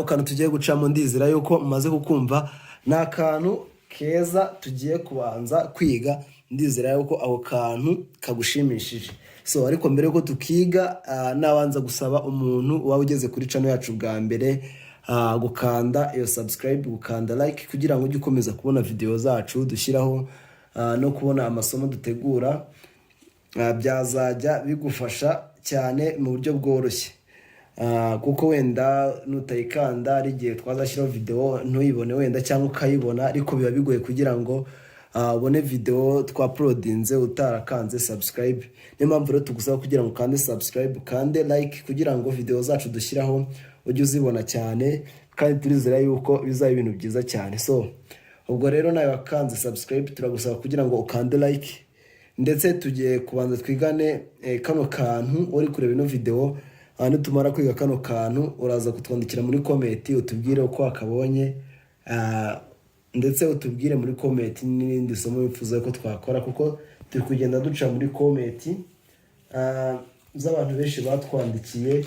kantu tugiye gucamo ndizira yuko mumaze kukumva na kantu keza tugiye kubanza kwiga ndizira yuko ako kantu kagushimishije. So ariko mbere yuko tukiga nabanza gusaba umuntu waba ugeze kuri channel yacu bwa mbere gukanda iyo subscribe, gukanda like kugira ngo ujye ukomeza kubona video zacu dushyiraho no kubona amasomo dutegura, byazajya bigufasha cyane mu buryo bworoshye. Kuko wenda nutayikanda ari gihe twazashyiraho video ntuyibone wenda cyangwa ukayibona, ariko biba bigoye kugira ngo ubone video twauploadinze utarakanze subscribe. Niyo mpamvu rero tugusaba kugira ngo ukande subscribe, ukande like kugira ngo video zacu dushyiraho ujye uzibona cyane, kandi turizera yuko bizaba ibintu byiza cyane. So ubwo rero nawe wakanze subscribe turagusaba kugira ngo ukande like, ndetse tugiye kubanza twigane kano kantu uri kureba ino video. Nitumara kwiga kano kantu uraza kutwandikira muri comment utubwire uko akabonye, ndetse utubwire muri comment n'indi somo wifuza ko twakora, kuko turi kugenda duca muri comment z'abantu benshi batwandikiye.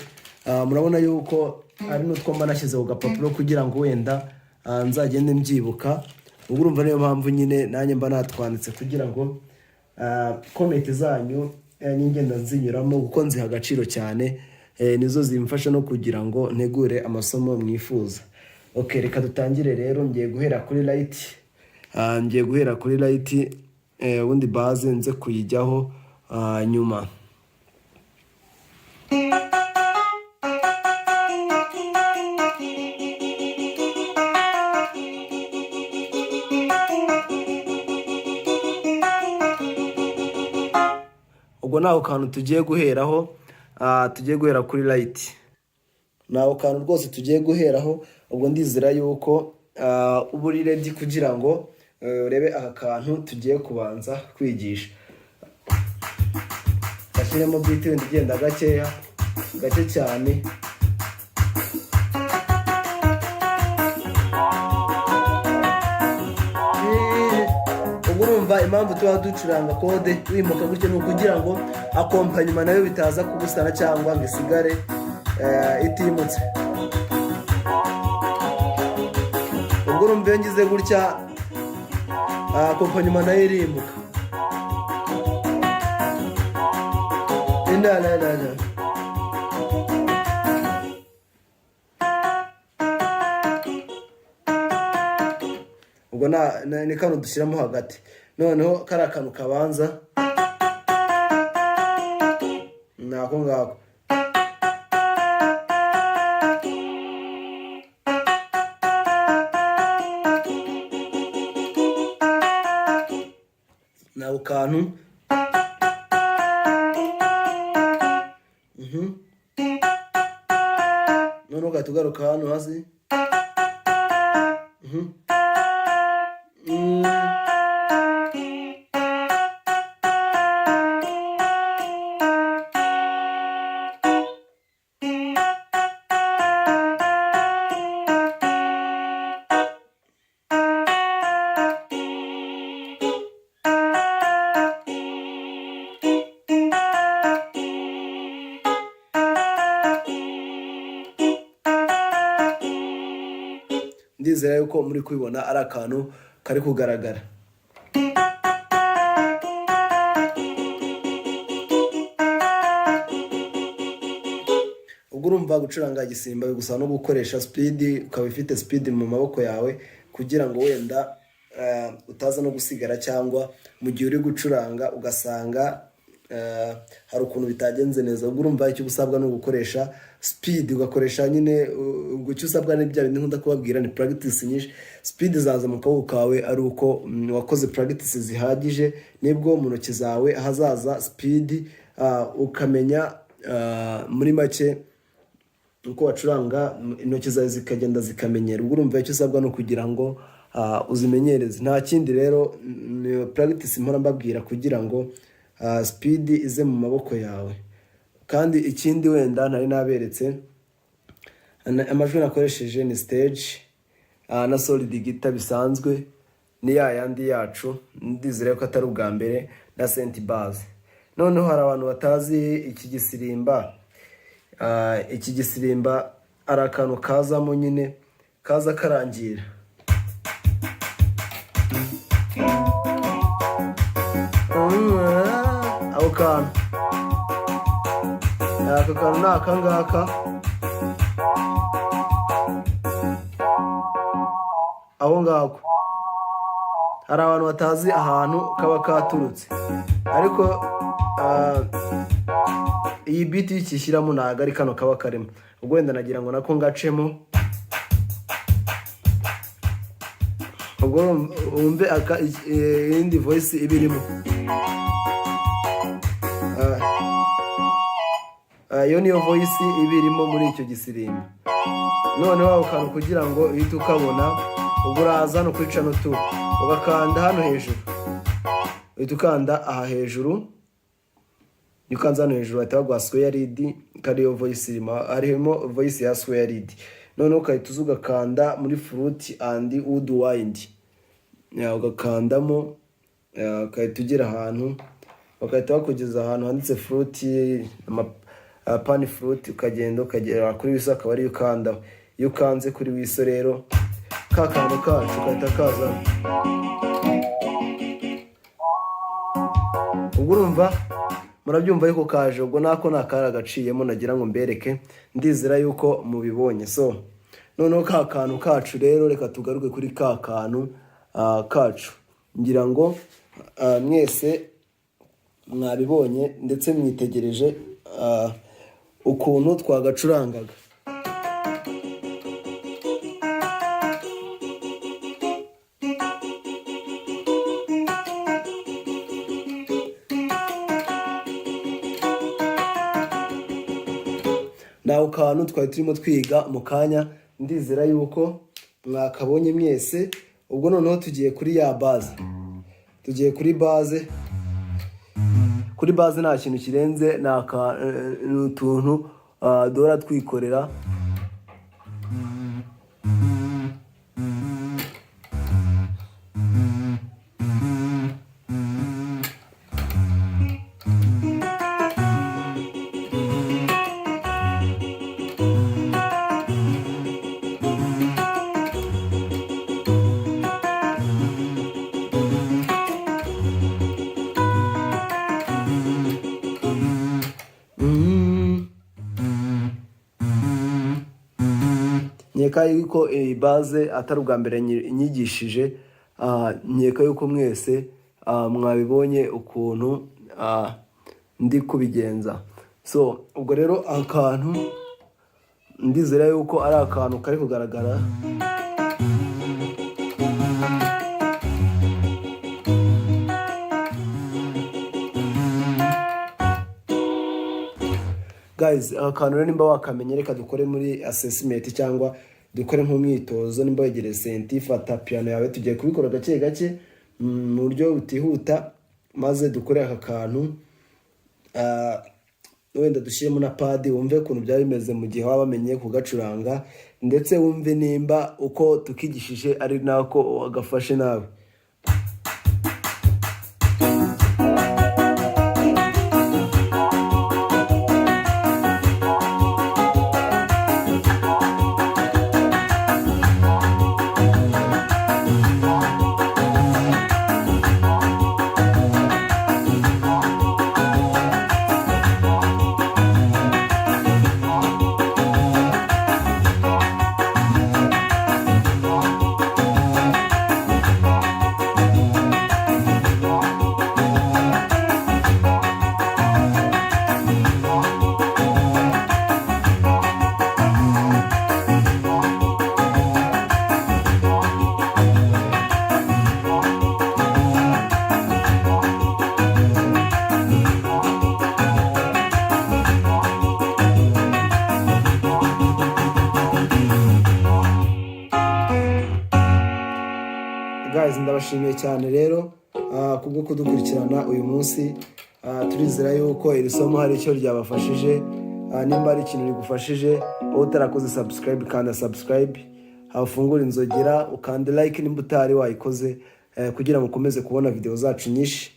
Murabona yuko ari n'utwo mba nashyize ku gapapuro kugira ngo wenda nzagende mbyibuka. Ubwo urumva niyo mpamvu nyine nanjye mba natwanditse kugira ngo comment zanyu ngenda nzinyuramo kuko nziha agaciro cyane. Nizo zimfasha no kugira ngo ntegure amasomo mwifuza. Okay, reka dutangire rero. Ngiye guhera kuri light, ubundi base nze kuyijyaho nyuma. Ubwo naho kantu tugiye guheraho, tugiye guhera kuri light. Naho kantu rwose tugiye guheraho. Ubwo ndizira yuko uba uri ready kugira ngo urebe aka kantu tugiye kubanza kwigisha. Gashyiremo beat wenda igenda gake cyane. Ubwo urumva impamvu tuba ducuranga kode wimuka gutyo ni ukugira ngo akompanyuma nayo bitaza kubusana cyangwa ngo isigare itimutse. Ubwo urumva iyo ngize gutya akompanyuma nayo irimuka. Ubwo ni kano dushyiramo hagati. Noneho kari akantu kabanza nako ngako. Nako kantu noneho gatugaruka hano hasi. Ndizera yuko muri kubibona ari akantu kari kugaragara. Ubwo urumva gucuranga igisimba bigusaba no gukoresha speed, ukaba ufite speed mu maboko yawe kugira ngo wenda utaza no gusigara, cyangwa mu gihe uri gucuranga ugasanga hari ukuntu bitagenze neza. Ubwo urumva icyo usabwa no gukoresha speed, ugakoresha nyine icyo usabwa n'ibya bindi nkunda kubabwira ni practice nyinshi. Speed zaza mu kaboko kawe ari uko wakoze practice zihagije, nibwo mu ntoki zawe hazaza speed, ukamenya muri make uko wacuranga intoki zawe zikagenda zikamenyera. Ubwo urumva icyo usabwa no kugira ngo uzimenyereze. Nta kindi rero, ni practice mpora mbabwira kugira ngo speed ize mu maboko yawe. Kandi ikindi wenda nari naberetse, amajwi nakoresheje ni stage na solid guitar bisanzwe, ni yandi yacu. Ndizera ko atari ubwa mbere, na synth bass. Noneho hari abantu batazi iki gisirimba ari akantu kazamo nyine kaza karangira. Ako kantu aka kantu ni aka ngaka, aho ngako hari abantu batazi ahantu kaba katurutse, ariko iyi biti ikishyiramo ntabwo ari kano kaba karimo. Ubwo wenda nagira ngo nako ngacemo, ubwo wumve indi voice ibirimo. Iyo niyo voice ibirimo muri icyo gisirimba. Noneho ako kantu kugira ngo uhite ukabona, ubwo uraza hano kuri channel 2 ugakanda hano hejuru, uhita ukanda aha hejuru. Iyo ukanze hano hejuru bahita baguha square lead, kariyo voice irimo, harimo voice ya square lead. Noneho ukahita uza ugakanda muri fruit and woodwind, ugakandamo, ukahita ugera ahantu bakahita bakugeza ahantu handitse fruit, pan fruit, ukagenda ukagera kuri wiso, akaba ari ukanda. Iyo ukanze kuri wiso rero ka kantu kacu kahita kaza. Ubwo urumva murabyumva yuko kaje. Ubwo nako nakara gaciyemo nagira ngo mbereke, ndizera yuko mubibonye. So noneho ka kantu kacu rero reka tugaruke kuri ka kantu kacu. Ngira ngo mwese mwabibonye ndetse mwitegereje ukuntu twagacurangaga. Naho kantu twari turimo twiga mu kanya, ndizera yuko mwakabonye mwese. Ubwo noneho tugiye kuri ya base, tugiye kuri base. Kuri base nta kintu kirenze, ni utuntu duhora twikorera. Nkeka yuko iyi base atari ubwa mbere nyigishije, nkeka yuko mwese mwabibonye ukuntu ndi kubigenza. So ubwo rero akantu ndizera yuko ari akantu kari kugaragara. Guys, akantu rero nimba wakamenye, reka dukore muri assessment cyangwa dukore nk'umwitozo. Nimba wegereye senti, fata piano yawe, tugiye kubikora gake gake mu buryo butihuta, maze dukore aka kantu. Wenda dushyiremo na pad, wumve ukuntu byaba bimeze mu gihe waba wamenye kugacuranga, ndetse wumve nimba uko tukigishije ari nako wagafashe nawe. Guys, ndabashimiye cyane rero kubwo kudukurikirana uyu munsi. Turizera yuko iri somo hari icyo ryabafashije. Nimba ari ikintu rigufashije, wowe utarakoze subscribe kanda subscribe, hafungura inzogera ukanda like nimba utari wayikoze, kugira ngo ukomeze kubona video zacu nyinshi.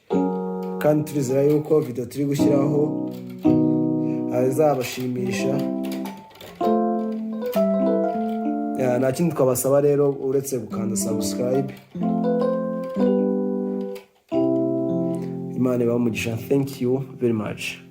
Kandi turizera yuko video turi gushyiraho azabashimisha. nta kindi twabasaba rero uretse gukanda subscribe. Imana ibahe umugisha. Thank you very much.